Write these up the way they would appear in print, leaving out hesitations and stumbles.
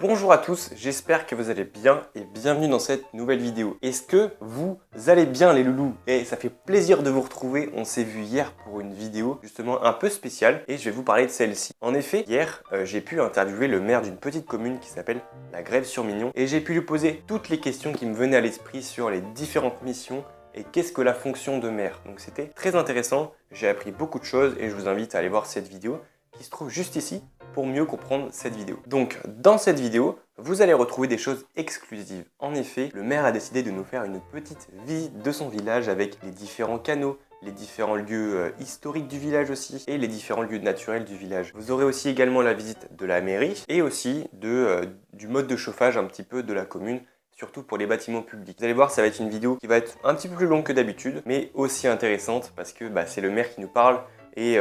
Bonjour à tous, j'espère que vous allez bien et bienvenue dans cette nouvelle vidéo. Est-ce que vous allez bien les loulous? Et ça fait plaisir de vous retrouver, on s'est vu hier pour une vidéo justement un peu spéciale et je vais vous parler de celle-ci. En effet, hier j'ai pu interviewer le maire d'une petite commune qui s'appelle la Grève-sur-Mignon et j'ai pu lui poser toutes les questions qui me venaient à l'esprit sur les différentes missions et qu'est-ce que la fonction de maire. Donc c'était très intéressant, j'ai appris beaucoup de choses et je vous invite à aller voir cette vidéo qui se trouve juste ici pour mieux comprendre cette vidéo. Donc dans cette vidéo, vous allez retrouver des choses exclusives. En effet, le maire a décidé de nous faire une petite visite de son village avec les différents canaux, les différents lieux historiques du village aussi et les différents lieux naturels du village. Vous aurez aussi également la visite de la mairie et aussi du mode de chauffage un petit peu de la commune, surtout pour les bâtiments publics. Vous allez voir, ça va être une vidéo qui va être un petit peu plus longue que d'habitude, mais aussi intéressante parce que c'est le maire qui nous parle et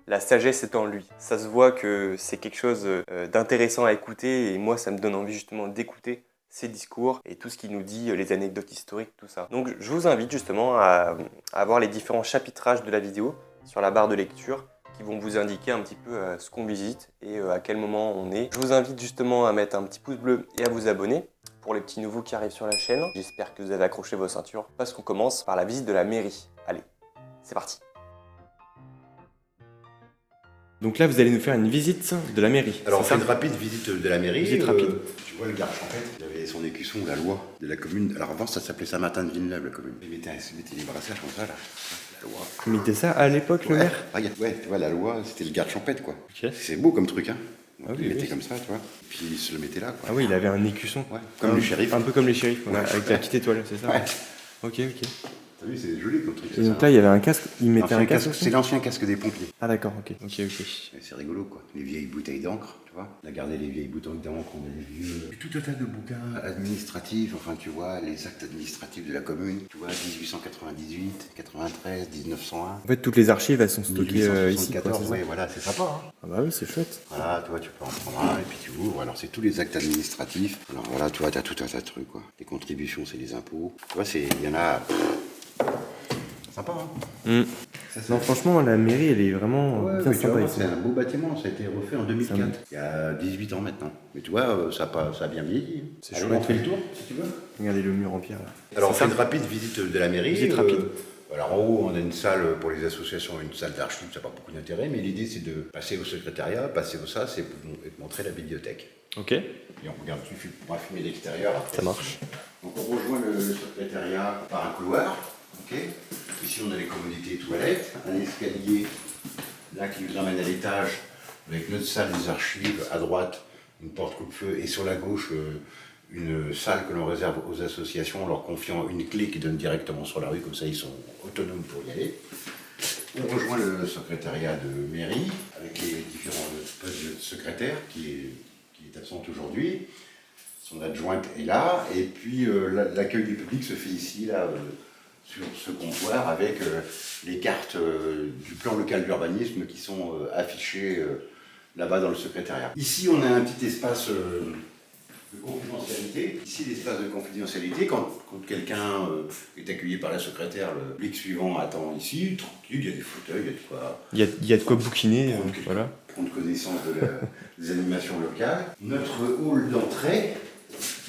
la sagesse est en lui. Ça se voit que c'est quelque chose d'intéressant à écouter et moi ça me donne envie justement d'écouter ses discours et tout ce qu'il nous dit, les anecdotes historiques, tout ça. Donc je vous invite justement à voir les différents chapitrages de la vidéo sur la barre de lecture qui vont vous indiquer un petit peu ce qu'on visite et à quel moment on est. Je vous invite justement à mettre un petit pouce bleu et à vous abonner pour les petits nouveaux qui arrivent sur la chaîne. J'espère que vous avez accroché vos ceintures parce qu'on commence par la visite de la mairie. Allez, c'est parti. Donc là, vous allez nous faire une visite de la mairie. Alors, on fait une rapide visite de la mairie. Visite rapide. Tu vois le garde champêtre, il avait son écusson, la loi de la commune. Alors avant, ça s'appelait Saint-Martin-de-Villeneuve, la commune. Il mettait des brassages comme ça, là. La loi. Il mettait ça à l'époque, le maire? Regarde, ouais, tu vois, la loi, c'était le garde champêtre, quoi. Okay. C'est beau comme truc, hein. Donc, oui, il mettait comme ça, tu vois. Puis il se le mettait là, quoi. Ah oui, il avait un écusson. Ouais, comme les shérifs. Un peu comme les shérifs, avec la petite étoile, c'est ça? Ouais. Ok. T'as vu, c'est joli comme truc. Et donc là, il y avait un casque, il mettait un casque aussi? C'est l'ancien casque des pompiers. Ah d'accord, ok. C'est rigolo, quoi. Les vieilles bouteilles d'encre, tu vois. On a gardé les vieilles bouteilles d'encre, on a des vieux... Tout un tas de bouquins administratifs, enfin, tu vois, les actes administratifs de la commune. Tu vois, 1898, 93, 1901. En fait, toutes les archives, elles sont stockées ici, quoi, c'est ça? Oui, voilà, c'est sympa, hein. Ah bah oui, c'est chouette. Voilà, tu vois, tu peux en prendre un et puis tu ouvres. Alors, c'est tous les actes administratifs. Alors, voilà, tu vois, t'as tout un tas de trucs, quoi. Les contributions, c'est les impôts. Tu vois, il y en a... Sympa, hein. Non, franchement, la mairie, elle est vraiment bien sympa ici. C'est un beau bâtiment, ça a été refait en 2004. Il y a 18 ans maintenant. Mais tu vois, ça a bien vieilli. C'est chouette. On fait le tour, si tu veux. Regardez le mur en pierre, là. Alors, on fait une rapide visite de la mairie. Visite rapide. Alors, en haut, on a une salle pour les associations, une salle d'archives, ça n'a pas beaucoup d'intérêt, mais l'idée, c'est de passer au secrétariat, passer au SAS et montrer la bibliothèque. Ok. Et on regarde, on va filmer l'extérieur. Ça marche. Donc, on rejoint le secrétariat par un couloir. Ok. Ici, on a les commodités toilettes, un escalier là qui nous emmène à l'étage avec notre salle des archives à droite, une porte coupe-feu, et sur la gauche, une salle que l'on réserve aux associations en leur confiant une clé qui donne directement sur la rue, comme ça ils sont autonomes pour y aller. On rejoint le secrétariat de mairie avec les différents postes de secrétaire qui est absente aujourd'hui. Son adjointe est là, et puis l'accueil du public se fait ici, là, sur ce comptoir avec les cartes du plan local d'urbanisme qui sont affichées là-bas dans le secrétariat. Ici, on a un petit espace de confidentialité. Ici, l'espace de confidentialité, quand quelqu'un est accueilli par la secrétaire, le public suivant attend ici, tranquille, il y a des fauteuils, il y a de quoi... Il y a de quoi bouquiner, voilà. Prendre connaissance des animations locales. Notre hall d'entrée,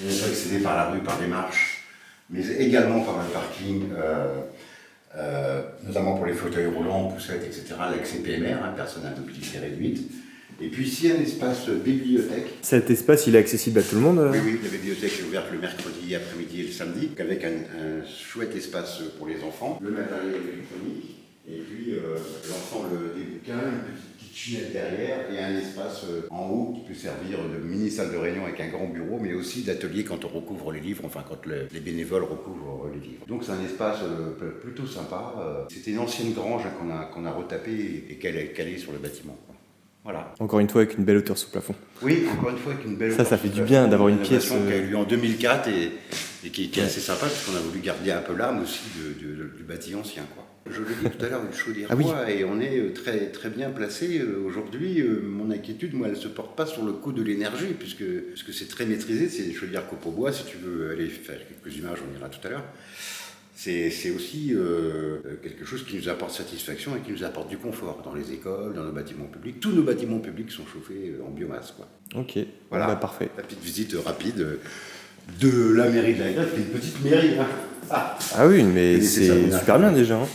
est accédé par la rue, par des marches, mais également par le parking, notamment pour les fauteuils roulants, poussettes, etc., l'accès PMR, personne à mobilité réduite. Et puis ici, un espace bibliothèque. Cet espace, il est accessible à tout le monde? Oui, la bibliothèque est ouverte le mercredi après-midi et le samedi, avec un chouette espace pour les enfants, le matériel électronique, et puis l'ensemble des bouquins, une petite kitchenette derrière, et un espace en haut qui peut servir de mini-salle de réunion avec un grand bureau, mais aussi d'atelier quand on recouvre les livres, enfin quand les bénévoles recouvrent les livres. Donc c'est un espace plutôt sympa. C'était une ancienne grange qu'on a retapée et qu'elle est sur le bâtiment. Voilà. Encore une fois avec une belle hauteur sous plafond. Oui, encore une fois avec une belle hauteur. Ça fait du bien d'avoir une pièce qui a eu lieu en 2004 et qui est assez sympa parce qu'on a voulu garder un peu l'âme aussi du bâti ancien, quoi. Je l'ai dit tout à l'heure, une chaudière bois, et on est très, très bien placé. Aujourd'hui, mon inquiétude, moi, elle ne se porte pas sur le coût de l'énergie, puisque c'est très maîtrisé, c'est des chaudières copeaux bois. Si tu veux aller faire quelques images, on ira tout à l'heure. C'est aussi quelque chose qui nous apporte satisfaction et qui nous apporte du confort dans les écoles, dans nos bâtiments publics. Tous nos bâtiments publics sont chauffés en biomasse, quoi. Ok, Voilà, bah, parfait. la petite visite rapide de la mairie de la Grève, qui est une petite mairie. Hein. Ah oui, mais c'est c'est super bien déjà. Hein.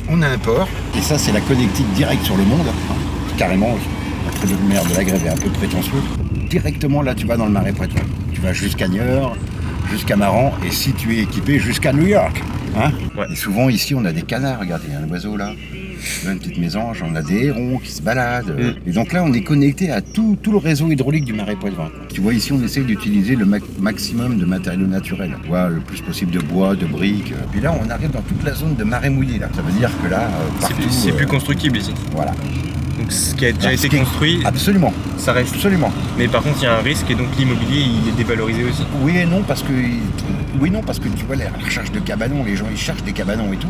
On a un port, et ça c'est la connectique directe sur le monde. Carrément, la très bonne maire de la Grève est un peu prétentieux. Directement là tu vas dans le Marais poitevin. Tu vas jusqu'à Niort, jusqu'à Maran, et si tu es équipé jusqu'à New York. Hein, et souvent ici on a des canards, regardez, il y a un oiseau là. Une petite mésange, on a des hérons qui se baladent. Et donc là, on est connecté à tout le réseau hydraulique du Marais poitevin. Tu vois, ici, on essaye d'utiliser le maximum de matériaux naturels. Tu vois, le plus possible de bois, de briques. Puis là, on arrive dans toute la zone de marais mouillé. Là. Ça veut dire que là, partout... C'est plus constructible ici. Voilà. Donc ce qui a déjà été construit, absolument, ça reste. Absolument. Mais par contre, il y a un risque et donc l'immobilier, il est dévalorisé aussi. Oui et non, parce que tu vois, la recherche de cabanons, les gens ils cherchent des cabanons et tout,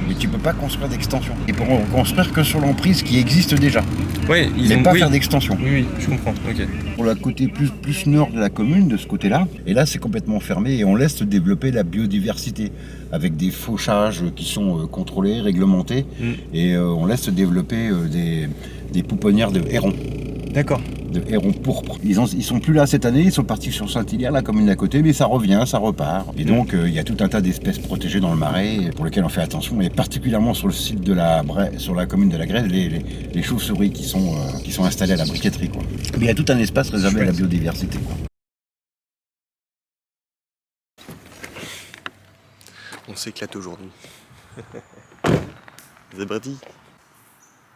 mais tu peux pas construire d'extension. Ils pourront construire que sur l'emprise qui existe déjà. Ouais, ils n'aiment pas faire d'extension. Oui, je comprends. Ok. Pour le côté plus nord de la commune, de ce côté-là, et là c'est complètement fermé et on laisse se développer la biodiversité avec des fauchages qui sont contrôlés, réglementés, et on laisse se développer des pouponnières de hérons. D'accord. De hérons pourpres. Ils sont plus là cette année, ils sont partis sur Saint-Hilaire, la commune d'à côté, mais ça revient, ça repart. Et donc il y a tout un tas d'espèces protégées dans le Marais pour lesquelles on fait attention, et particulièrement sur le site de sur la commune de la Grève, les chauves-souris qui sont installées à la briqueterie, quoi. Mais il y a tout un espace réservé à la biodiversité, quoi. On s'éclate aujourd'hui. C'est parti.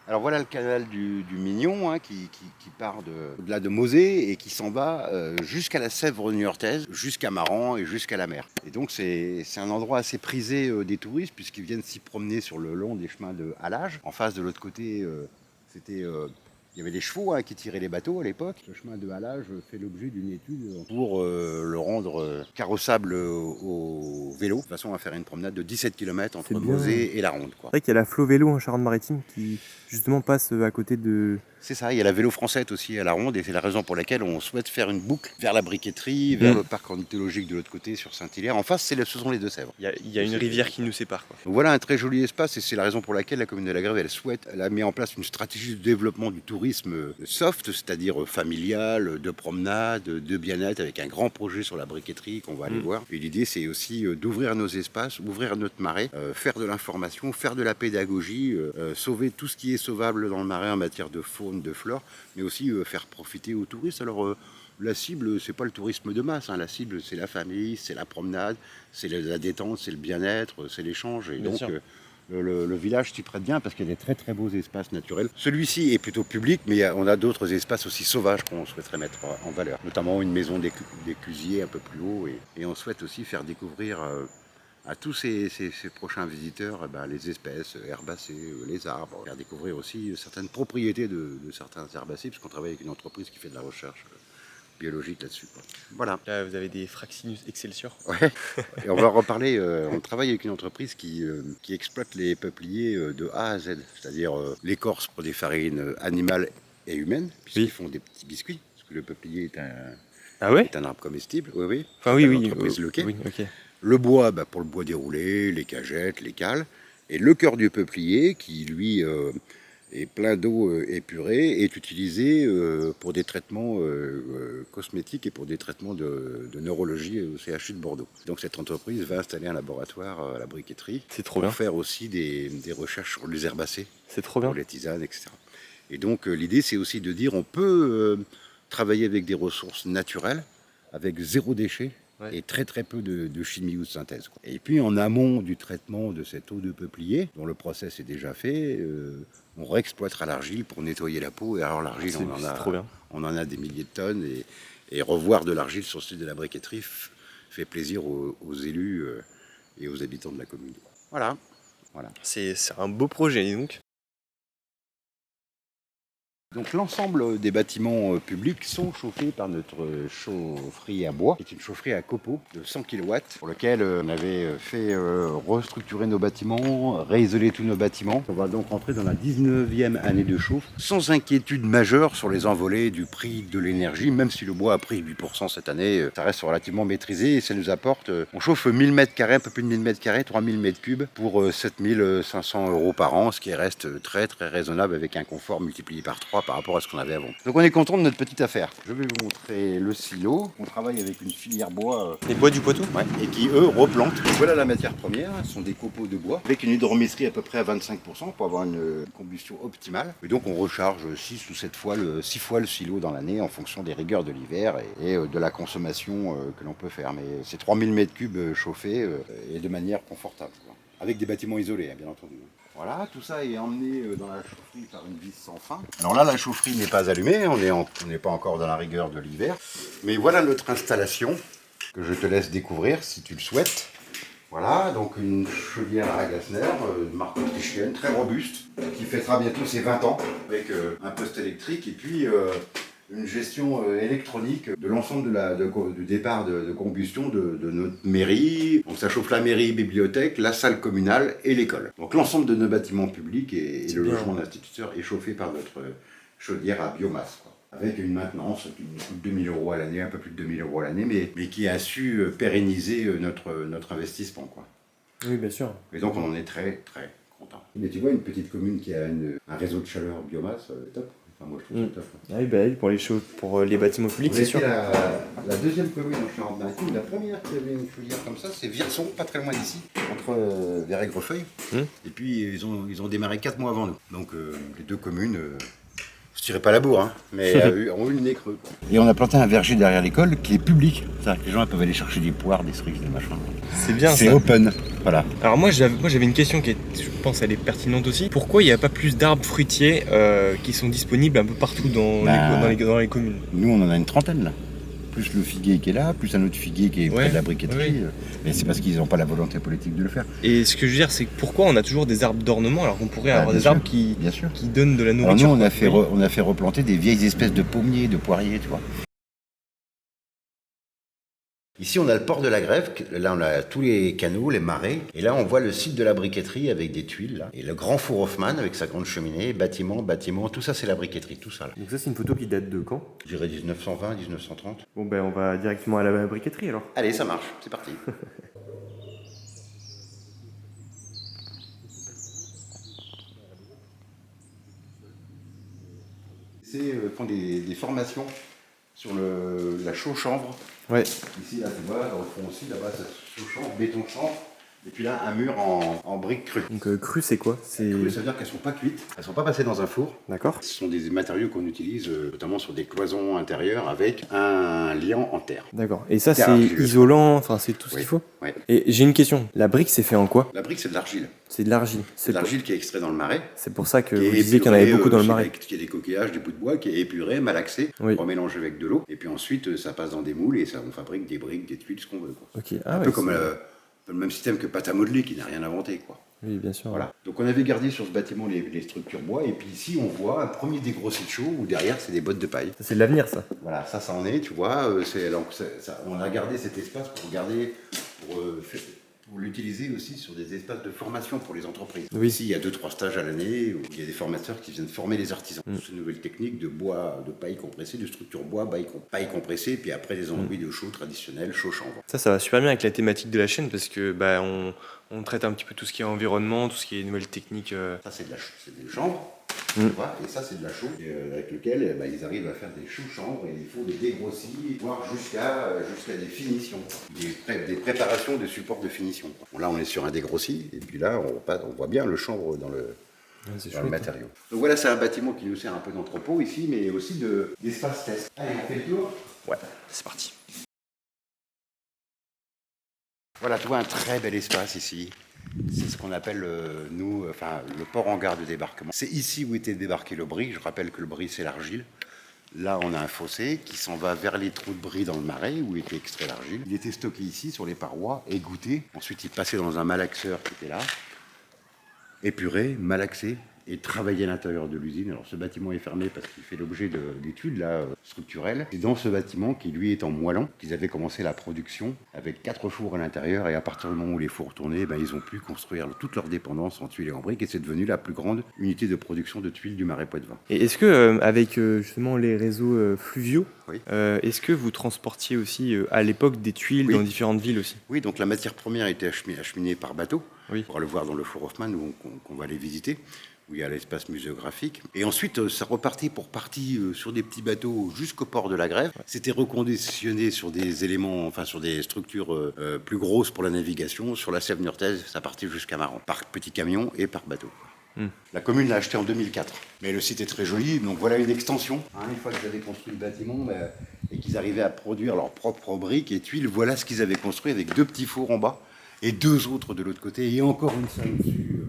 Alors voilà le canal du Mignon qui part au-delà de Mosée et qui s'en va jusqu'à la Sèvre niortaise, jusqu'à Maran et jusqu'à la mer. Et donc c'est un endroit assez prisé des touristes puisqu'ils viennent s'y promener sur le long des chemins de halage. En face de l'autre côté, il y avait des chevaux qui tiraient les bateaux à l'époque. Le chemin de halage fait l'objet d'une étude pour le rendre carrossable au vélo, de façon à faire une promenade de 17 km entre Mosée et la Ronde. C'est vrai qu'il y a la Flo Vélo en Charente-Maritime qui justement passe à côté de... C'est ça, il y a la Vélo Française aussi à la Ronde et c'est la raison pour laquelle on souhaite faire une boucle vers la briqueterie, vers le parc ornithologique de l'autre côté sur Saint-Hilaire. En face, ce sont les Deux-Sèvres. Il y a une rivière qui nous sépare, quoi. Donc voilà un très joli espace et c'est la raison pour laquelle la commune de la Grève, elle a mis en place une stratégie de développement du tourisme soft, c'est-à-dire familial, de promenade, de bien-être, avec un grand projet sur la briqueterie qu'on va aller voir. Et l'idée, c'est aussi d'ouvrir nos espaces, ouvrir notre marais, faire de l'information, faire de la pédagogie, sauver tout ce qui est sauvable dans le marais en matière de faune, de flore, mais aussi faire profiter aux touristes. Alors la cible, c'est pas le tourisme de masse, la cible c'est la famille, c'est la promenade, c'est la détente, c'est le bien-être, c'est l'échange. Et donc le village s'y prête bien parce qu'il y a des très très beaux espaces naturels. Celui-ci est plutôt public, mais on a d'autres espaces aussi sauvages qu'on souhaiterait mettre en valeur, notamment une maison d'éclusiers un peu plus haut, et on souhaite aussi faire découvrir à tous ces prochains visiteurs les espèces herbacées, les arbres, faire découvrir aussi certaines propriétés de certains herbacées, puisqu'on travaille avec une entreprise qui fait de la recherche biologique là-dessus. Voilà. Là, vous avez des Fraxinus excelsior. Ouais. Et on va en reparler. On travaille avec une entreprise qui exploite les peupliers de A à Z, c'est-à-dire l'écorce pour des farines animales et humaines, puisqu'ils font des petits biscuits, parce que le peuplier est un arbre comestible. Oui. Enfin, oui. L'entreprise Lequet. Oui, ok. Le bois, pour le bois déroulé, les cagettes, les cales. Et le cœur du peuplier, qui lui est plein d'eau épurée, est utilisé pour des traitements cosmétiques et pour des traitements de neurologie au CHU de Bordeaux. Donc cette entreprise va installer un laboratoire à la briqueterie. C'est trop pour bien. faire aussi des recherches sur les herbacées. C'est trop bien. Pour les tisanes, etc. Et donc l'idée, c'est aussi de dire on peut travailler avec des ressources naturelles, avec zéro déchet. Et très très peu de chimie ou de synthèse. Et puis en amont du traitement de cette eau de peuplier, dont le process est déjà fait, on réexploitera l'argile pour nettoyer la peau. Et alors l'argile, on en a des milliers de tonnes. Et revoir de l'argile sur le site de la briqueterie fait plaisir aux élus et aux habitants de la commune. Voilà. C'est un beau projet, donc. Donc l'ensemble des bâtiments publics sont chauffés par notre chaufferie à bois, qui est une chaufferie à copeaux de 100 kW, pour lequel on avait fait restructurer nos bâtiments, réisoler tous nos bâtiments. On va donc rentrer dans la 19e année de chauffe, sans inquiétude majeure sur les envolées du prix de l'énergie, même si le bois a pris 8% cette année, ça reste relativement maîtrisé et ça nous apporte, on chauffe 1000 m², un peu plus de 1000 m², 3000 m3 pour 7500 € par an, ce qui reste très très raisonnable avec un confort multiplié par 3 par rapport à ce qu'on avait avant. Donc on est content de notre petite affaire. Je vais vous montrer le silo. On travaille avec une filière bois. Les bois du Poitou? Ouais, et qui eux replantent. Voilà la matière première, ce sont des copeaux de bois avec une hydrométrie à peu près à 25% pour avoir une combustion optimale. Et donc on recharge 6 ou 7 fois 6 fois le silo dans l'année en fonction des rigueurs de l'hiver et de la consommation que l'on peut faire. Mais c'est 3000 m3 chauffés et de manière confortable, quoi. Avec des bâtiments isolés, bien entendu. Voilà, tout ça est emmené dans la chaufferie par une vis sans fin. Alors là, la chaufferie n'est pas allumée, on n'est pas encore dans la rigueur de l'hiver. Mais voilà notre installation, que je te laisse découvrir si tu le souhaites. Voilà, donc une chaudière à Gassner, de marque autrichienne, très robuste, qui fêtera bientôt ses 20 ans, avec un poste électrique et puis une gestion électronique de l'ensemble du départ de combustion de notre mairie. Donc ça chauffe la mairie, bibliothèque, la salle communale et l'école. Donc l'ensemble de nos bâtiments publics et le logement d'instituteurs est chauffé par notre chaudière à biomasse, quoi. Avec une maintenance qui nous coûte 2000 € à l'année, un peu plus de 2000 € à l'année, mais qui a su pérenniser notre investissement, quoi. Oui, bien sûr. Et donc on en est très très content. Mais tu vois, une petite commune qui a un réseau de chaleur biomasse, top. Enfin, moi je trouve ça top. Ah oui, bah, pour les bâtiments publics, c'est sûr. La deuxième commune en Charente-Maritime, la première qui avait une chaudière comme ça, c'est Virson, pas très loin d'ici, entre Verret-Grefeuille. Et puis ils ont démarré 4 mois avant nous. Donc les deux communes je tirais pas la bourre, hein, mais ont eu le nez creux, quoi. Et on a planté un verger derrière l'école qui est public. C'est-à-dire que les gens peuvent aller chercher des poires, des cerises, des machins. C'est bien ça. C'est open, voilà. Alors moi j'avais une question qui est, je pense elle est pertinente aussi. Pourquoi il n'y a pas plus d'arbres fruitiers qui sont disponibles un peu partout dans les communes? Nous on en a une trentaine là. Plus le figuier qui est là, plus un autre figuier qui est près de la briqueterie. Oui. Mais c'est parce qu'ils n'ont pas la volonté politique de le faire. Et ce que je veux dire, c'est pourquoi on a toujours des arbres d'ornement alors qu'on pourrait avoir des arbres qui donnent de la nourriture. Alors nous, on a fait replanter des vieilles espèces de pommiers, de poiriers, tu vois. Ici, on a le port de la Grève. Là, on a tous les canaux, les marais. Et là, on voit le site de la briqueterie avec des tuiles, là. Et le grand four Hoffmann avec sa grande cheminée, bâtiment. Tout ça, c'est la briqueterie, tout ça, là. Donc ça, c'est une photo qui date de quand? Je dirais 1920, 1930. Bon, ben, on va directement à la briqueterie, alors. Allez, ça marche. C'est parti. Font des formations sur la chaux-chanvre. Ouais. Ici, là, tu vois, dans le fond aussi, là-bas, ça chaux-chanvre, béton-chanvre. Et puis là, un mur en briques crues. Donc cru, c'est quoi? Crues, ça veut dire qu'elles ne sont pas cuites, elles ne sont pas passées dans un four. D'accord. Ce sont des matériaux qu'on utilise notamment sur des cloisons intérieures avec un liant en terre. D'accord. Et ça, c'est isolant, enfin, c'est tout ce qu'il faut? Ouais. Et j'ai une question. La brique, c'est fait en quoi? La brique, c'est de l'argile. C'est de l'argile. C'est de l'argile qui est extrait dans le marais. C'est pour ça que vous disiez qu'il y en avait beaucoup dans le marais. Il y a des coquillages, des bouts de bois qui est épuré, malaxé, remélangé avec de l'eau. Et puis ensuite, ça passe dans des moules et on fabrique des briques, des tuiles, ce qu'on veut, quoi. Okay. Un peu comme le même système que pâte à modeler qui n'a rien inventé, quoi. Oui, bien sûr. Voilà. Donc on avait gardé sur ce bâtiment les structures bois et puis ici on voit un premier dégrossi de chaux où derrière c'est des bottes de paille. C'est de l'avenir, ça. Voilà, ça en est, tu vois. On a gardé cet espace pour l'utiliser aussi sur des espaces de formation pour les entreprises. Oui. Ici, il y a 2-3 stages à l'année où il y a des formateurs qui viennent former les artisans. C'est une nouvelle technique de bois, de paille compressée, de structure bois, paille compressée, puis après des enduits de chaux traditionnels, chaux chanvre. Ça va super bien avec la thématique de la chaîne parce que on traite un petit peu tout ce qui est environnement, tout ce qui est nouvelles techniques. Ça, c'est des chambres. Tu vois, et ça c'est de la chaux avec lequel ils arrivent à faire des chaux-chambres et ils font des dégrossis, voire jusqu'à des finitions, des préparations de supports de finition. Bon, là on est sur un dégrossi et puis là on voit bien le chanvre dans le matériau. Donc voilà, c'est un bâtiment qui nous sert un peu d'entrepôt ici, mais aussi d'espace test. Allez, on fait le tour. Ouais, c'est parti. Voilà, tu vois un très bel espace ici. C'est ce qu'on appelle, le port en gare de débarquement. C'est ici où était débarqué le brie. Je rappelle que le brie, c'est l'argile. Là, on a un fossé qui s'en va vers les trous de brie dans le marais où était extrait l'argile. Il était stocké ici, sur les parois, égoutté. Ensuite, il passait dans un malaxeur qui était là. Épuré, malaxé, et travailler à l'intérieur de l'usine. Alors ce bâtiment est fermé parce qu'il fait l'objet d'études là, structurelles. C'est dans ce bâtiment qui lui est en moellon qu'ils avaient commencé la production avec 4 fours à l'intérieur et à partir du moment où les fours tournaient, ils ont pu construire toute leur dépendance en tuiles et en briques et c'est devenu la plus grande unité de production de tuiles du Marais Poitevin. Et est-ce que, avec justement les réseaux fluviaux, Oui. est-ce que vous transportiez aussi à l'époque des tuiles Oui. dans différentes villes aussi? Oui, donc la matière première était acheminée par bateau. Oui. On va le voir dans le four Hoffmann qu'on va aller visiter, où il y a l'espace muséographique. Et ensuite, ça repartit pour partie sur des petits bateaux jusqu'au port de la Grève. C'était reconditionné sur des éléments, enfin sur des structures plus grosses pour la navigation. Sur la Sève niortaise, ça partait jusqu'à Maran, par petits camions et par bateau. La commune l'a acheté en 2004. Mais le site est très joli, donc voilà une extension. Une fois qu'ils avaient construit le bâtiment et qu'ils arrivaient à produire leurs propres briques et tuiles, voilà ce qu'ils avaient construit avec 2 petits fours en bas et 2 autres de l'autre côté et encore une salle au-dessus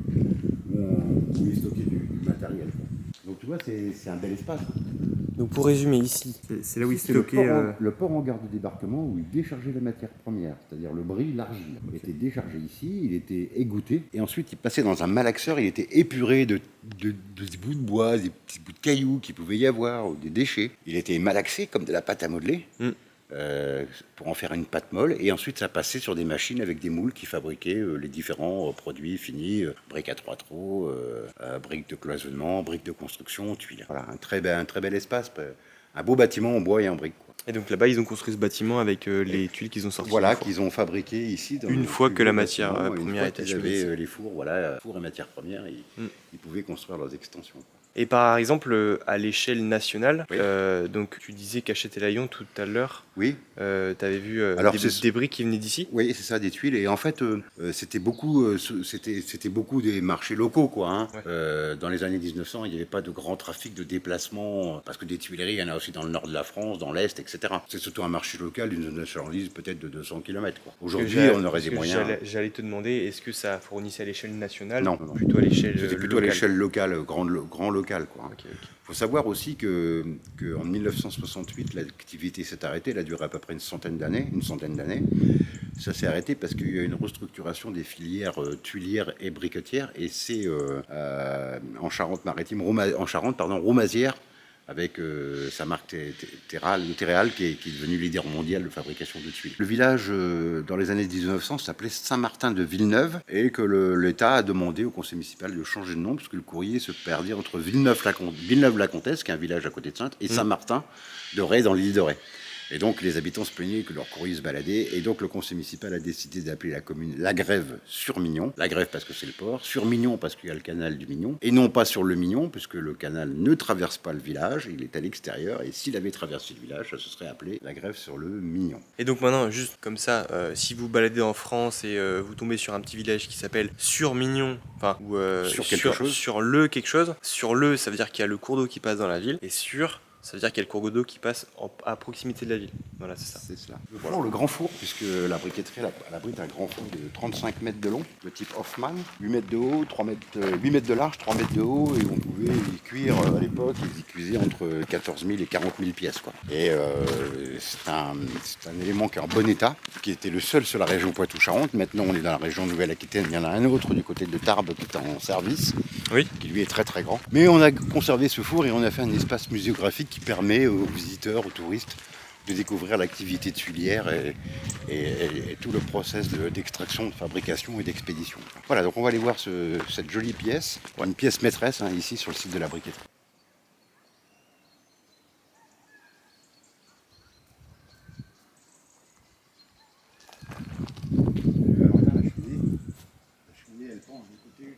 où ils stockaient du matériel. Donc tu vois, c'est un bel espace. Donc pour résumer ici, c'est là où ils C'est le stockaient... le port en gare de débarquement où ils déchargeaient la matière première, c'est-à-dire le bris, l'argile. Il était déchargé ici, il était égoutté, et ensuite il passait dans un malaxeur, il était épuré de bouts de bois, des petits bouts de cailloux qu'il pouvait y avoir, ou des déchets. Il était malaxé comme de la pâte à modeler. Pour en faire une pâte molle et ensuite ça passait sur des machines avec des moules qui fabriquaient les différents produits finis, briques à 3 trous, briques de cloisonnement, briques de construction, tuiles. Voilà, un très bel espace, un beau bâtiment en bois et en briques. Quoi. Et donc là-bas, ils ont construit ce bâtiment avec les tuiles qu'ils ont sorties. Voilà, qu'ils ont fabriqué ici. Une fois que la matière première était acheminée. Ils avaient les fours, fours et matière première, ils pouvaient construire leurs extensions. Et par exemple, à l'échelle nationale, Oui. Donc tu disais qu'à Châtelaillon tout à l'heure, Oui. tu avais vu Alors, des briques qui venaient d'ici. Oui, c'est ça, des tuiles. Et en fait, c'était beaucoup des marchés locaux, quoi. Hein. Ouais. Dans les années 1900, il n'y avait pas de grand trafic de déplacement, parce que des tuileries, il y en a aussi dans le nord de la France, dans l'Est, etc. C'est surtout un marché local d'une zone de marchandise peut-être de 200 km. Aujourd'hui, on aurait des moyens. J'allais te demander, est-ce que ça fournissait à l'échelle nationale? Non. Ou plutôt à l'échelle C'était plutôt à l'échelle locale, grand local, quoi. Okay. Il faut savoir aussi qu'en 1968, l'activité s'est arrêtée. Elle a duré à peu près une centaine d'années. Ça s'est arrêté parce qu'il y a eu une restructuration des filières tuilières et briquetières. Et c'est en Charente-Maritime, Roumazières, avec sa marque Terreal, qui est devenue leader mondial de fabrication de tuiles. Le village, dans les années 1900, s'appelait Saint-Martin de Villeneuve, et que l'État a demandé au conseil municipal de changer de nom, parce que le courrier se perdait entre Villeneuve-la-Comtesse, qui est un village à côté de Sainte, et Saint-Martin de Ré, dans l'île de Ré. Et donc les habitants se plaignaient que leur courrier se baladait, et donc le conseil municipal a décidé d'appeler la commune La Grève sur Mignon. La Grève parce que c'est le port, sur Mignon parce qu'il y a le canal du Mignon, et non pas sur le Mignon, puisque le canal ne traverse pas le village, il est à l'extérieur, et s'il avait traversé le village, ça se serait appelé La Grève sur le Mignon. Et donc maintenant, juste comme ça, si vous baladez en France et vous tombez sur un petit village qui s'appelle Sur-Mignon, enfin, ou sur le quelque chose, sur le, ça veut dire qu'il y a le cours d'eau qui passe dans la ville, et sur... ça veut dire qu'il y a le cours d'eau qui passe à proximité de la ville. Voilà, c'est ça. C'est cela. Le grand four, puisque la briqueterie elle abrite un grand four de 35 mètres de long, de type Hoffmann, 8 mètres de haut, 8 mètres de large, 3 mètres de haut, et on pouvait y cuire à l'époque, ils y cuisaient entre 14 000 et 40 000 pièces. Quoi. Et c'est un élément qui est en bon état, qui était le seul sur la région Poitou-Charentes. Maintenant, on est dans la région Nouvelle-Aquitaine, il y en a un autre du côté de Tarbes qui est en service, qui lui est très très grand. Mais on a conservé ce four et on a fait un espace muséographique qui permet aux visiteurs, aux touristes, de découvrir l'activité tuilière et tout le process d'extraction, de fabrication et d'expédition. Voilà, donc on va aller voir cette jolie pièce, une pièce maîtresse ici sur le site de la briqueterie. La cheminée, elle penche du côté.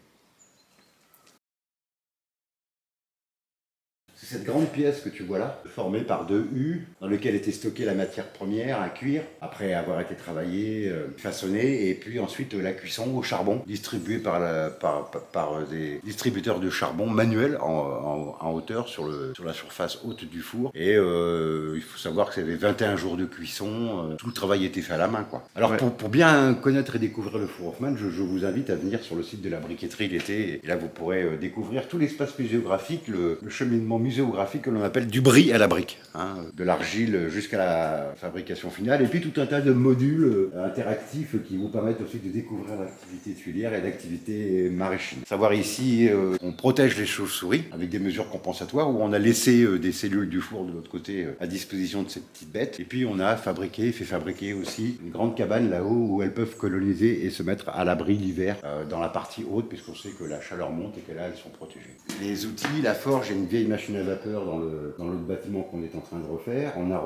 C'est cette grande pièce que tu vois là, formée par 2 U, dans lequel était stockée la matière première, un cuir, après avoir été travaillé, façonné, et puis ensuite la cuisson au charbon, distribuée par des distributeurs de charbon manuels en hauteur sur la surface haute du four. Et il faut savoir que ça avait 21 jours de cuisson, tout le travail était fait à la main, quoi. Alors pour bien connaître et découvrir le four Hoffmann, je vous invite à venir sur le site de la briqueterie l'été, et là vous pourrez découvrir tout l'espace muséographique, le cheminement muséographique muséographie que l'on appelle du bris à la brique, hein, de l'argile jusqu'à la fabrication finale, et puis tout un tas de modules interactifs qui vous permettent aussi de découvrir l'activité tuilière et l'activité maraîchine. Savoir ici, on protège les chauves-souris avec des mesures compensatoires, où on a laissé des cellules du four de l'autre côté à disposition de ces petites bêtes, et puis on a fait fabriquer aussi une grande cabane là-haut où elles peuvent coloniser et se mettre à l'abri l'hiver dans la partie haute, puisqu'on sait que la chaleur monte et que là elles sont protégées. Les outils, la forge, il y a une vieille machine à vapeur dans l'autre bâtiment qu'on est en train de refaire. On a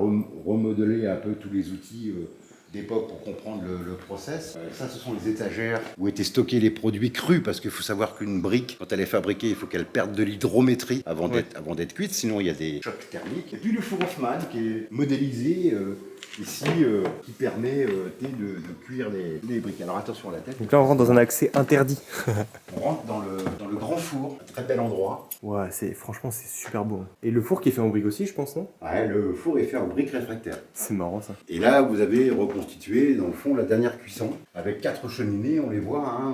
remodelé un peu tous les outils d'époque pour comprendre le process. Ça, ce sont les étagères où étaient stockés les produits crus, parce qu'il faut savoir qu'une brique, quand elle est fabriquée, il faut qu'elle perde de l'hydrométrie avant d'être cuite, sinon il y a des chocs thermiques. Et puis le four Hoffmann qui est modélisé ici, qui permet de cuire les briques. Alors attention à la tête. Donc là on rentre dans un accès interdit. On rentre dans le grand four, un très bel endroit. Ouais, franchement c'est super beau. Et le four qui est fait en briques aussi, je pense, non? Ouais, le four est fait en briques réfractaires. C'est marrant ça. Et là, vous avez reconstitué, dans le fond, la dernière cuisson, avec 4 cheminées, on les voit, hein,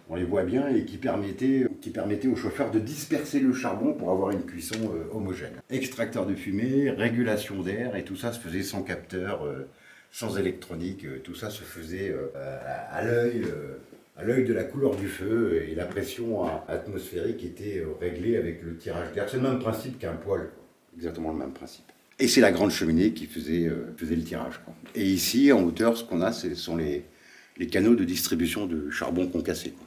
on les voit bien, et qui permettaient aux chauffeurs de disperser le charbon pour avoir une cuisson homogène. Extracteur de fumée, régulation d'air, et tout ça se faisait sans capteur, sans électronique, tout ça se faisait à l'œil de la couleur du feu, et la pression atmosphérique était réglée avec le tirage d'air. C'est le même principe qu'un poêle, exactement le même principe. Et c'est la grande cheminée qui faisait le tirage, quoi. Et ici, en hauteur, ce qu'on a, ce sont les canaux de distribution de charbon concassé, quoi.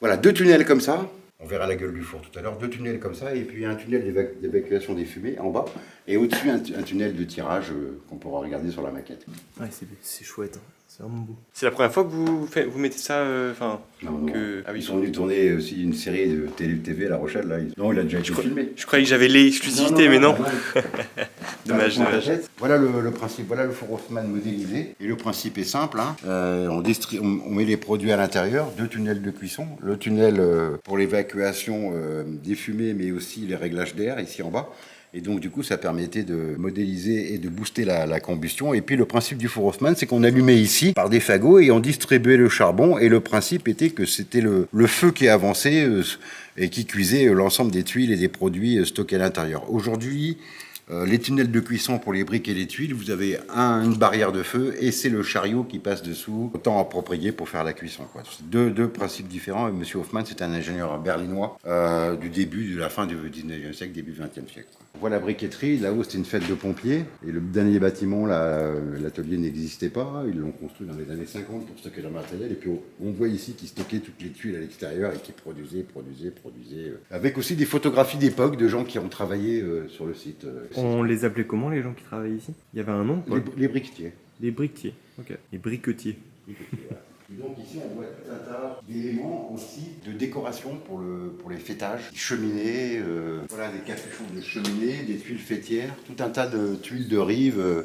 Voilà, 2 tunnels comme ça. On verra la gueule du four tout à l'heure. 2 tunnels comme ça, et puis un tunnel d'évacuation des fumées en bas. Et au-dessus, un tunnel de tirage qu'on pourra regarder sur la maquette. Ouais, c'est chouette. Hein. C'est vraiment beau. C'est la première fois que vous mettez ça, Non. Ah oui. Ils sont venus tourner aussi une série de TV à La Rochelle, là. Non, il a déjà été filmé. Je croyais que j'avais l'exclusivité, mais non. Dommage. Voilà le principe, voilà le four Hoffmann modélisé. Et le principe est simple, hein. On met les produits à l'intérieur, 2 tunnels de cuisson. Le tunnel pour l'évacuation des fumées, mais aussi les réglages d'air, ici en bas. Et donc, du coup, ça permettait de modéliser et de booster la combustion. Et puis, le principe du four Hoffmann, c'est qu'on allumait ici par des fagots et on distribuait le charbon. Et le principe était que c'était le feu qui avançait et qui cuisait l'ensemble des tuiles et des produits stockés à l'intérieur. Aujourd'hui, les tunnels de cuisson pour les briques et les tuiles, vous avez une barrière de feu et c'est le chariot qui passe dessous, au temps approprié pour faire la cuisson, quoi. C'est deux principes différents. Et M. Hoffmann, c'est un ingénieur berlinois de la fin du 19e siècle, début 20e siècle, quoi. On voit la briqueterie, là-haut c'était une fête de pompiers. Et le dernier bâtiment, l'atelier n'existait pas. Ils l'ont construit dans les années 50 pour stocker leur matériel. Et puis on voit ici qu'ils stockaient toutes les tuiles à l'extérieur et qui produisaient. Avec aussi des photographies d'époque de gens qui ont travaillé sur le site. On les appelait comment, les gens qui travaillaient ici? Il y avait un nom, quoi? Les briquetiers. Les briquetiers, ok. Les briquetiers. Et donc ici on voit tout un tas d'éléments aussi de décoration pour les fêtages, des cheminées, voilà, des capuchons de cheminée, des tuiles fêtières, tout un tas de tuiles de rive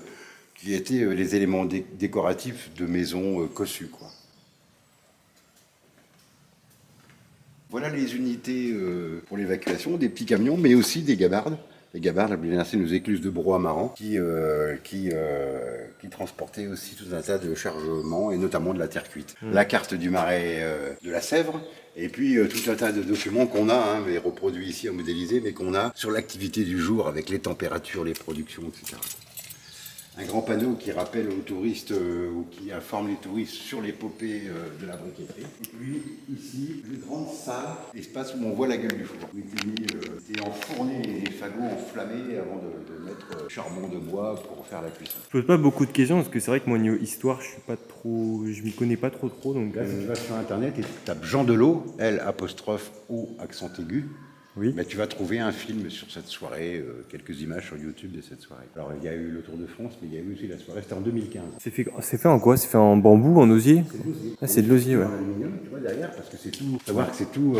qui étaient les éléments décoratifs de maisons cossues, quoi. Voilà les unités pour l'évacuation, des petits camions, mais aussi des gabardes. Les gabardes, la BNRC nous écluse de Bro Amaran, qui transportaient aussi tout un tas de chargements, et notamment de la terre cuite. La carte du marais de la Sèvre, et puis tout un tas de documents qu'on a, hein, mais reproduits ici en modélisé, mais qu'on a sur l'activité du jour, avec les températures, les productions, etc. Un grand panneau qui rappelle aux touristes ou qui informe les touristes sur l'épopée de la briqueterie. Et puis ici, une grande salle, espace où on voit la gueule du four. C'était enfourné les fagots enflammés avant de mettre charbon de bois pour faire la cuisson. Je pose pas beaucoup de questions parce que c'est vrai que moi niveau histoire, je m'y connais pas trop donc. Là, si tu vas sur internet et tu tapes Jean Delot, L''O accent aigu. Oui. Mais tu vas trouver un film sur cette soirée, quelques images sur YouTube de cette soirée. Alors il y a eu le Tour de France, mais il y a eu aussi la soirée, c'était en 2015. C'est fait en quoi? C'est fait en bambou, en osier? C'est de l'osier. Ah, c'est de l'osier, ouais. En aluminium, tu vois, derrière, parce que c'est tout. Savoir que c'est tout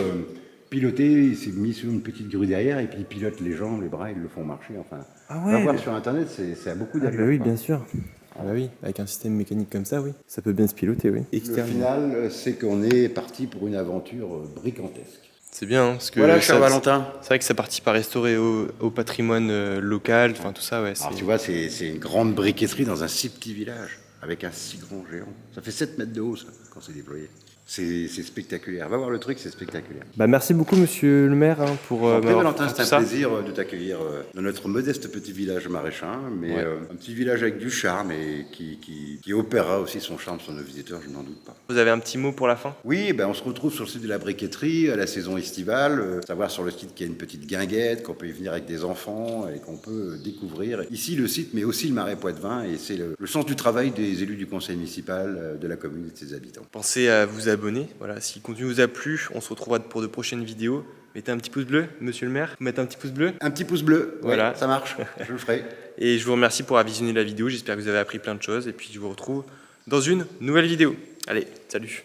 piloté, il s'est mis sur une petite grue derrière et puis il pilote les jambes, les bras, ils le font marcher. Enfin, Ah va ouais. voir sur internet, c'est à beaucoup Ah d'allure. bah oui, bien sûr. Ah bah oui, avec un système mécanique comme ça, oui. Ça peut bien se piloter, oui. Le final, c'est qu'on est parti pour une aventure bricantesque. C'est bien, hein, parce que Voilà, cher Valentin. C'est vrai que ça participe à restaurer au patrimoine local, enfin tout ça, ouais. Alors tu vois, c'est une grande briqueterie dans un si petit village, avec un si grand géant. Ça fait 7 mètres de haut, ça, quand c'est déployé. C'est spectaculaire. Va voir le truc, c'est spectaculaire. Bah, merci beaucoup, monsieur le maire, hein, pour Valentin, c'est un plaisir de t'accueillir dans notre modeste petit village maraîchin, mais un petit village avec du charme et qui opérera aussi son charme sur nos visiteurs, je n'en doute pas. Vous avez un petit mot pour la fin? Oui, on se retrouve sur le site de la briqueterie à la saison estivale. Savoir sur le site qu'il y a une petite guinguette, qu'on peut y venir avec des enfants et qu'on peut découvrir. Ici, le site, mais aussi le Marais Poitevin, et c'est le sens du travail des élus du conseil municipal, de la commune et de ses habitants. Pensez à vous abonner. Voilà, si le contenu vous a plu, on se retrouvera pour de prochaines vidéos. Mettez un petit pouce bleu, monsieur le maire. Vous mettez un petit pouce bleu? Un petit pouce bleu, voilà. Ouais, ça marche, je le ferai. Et je vous remercie pour avoir visionné la vidéo. J'espère que vous avez appris plein de choses. Et puis je vous retrouve dans une nouvelle vidéo. Allez, salut!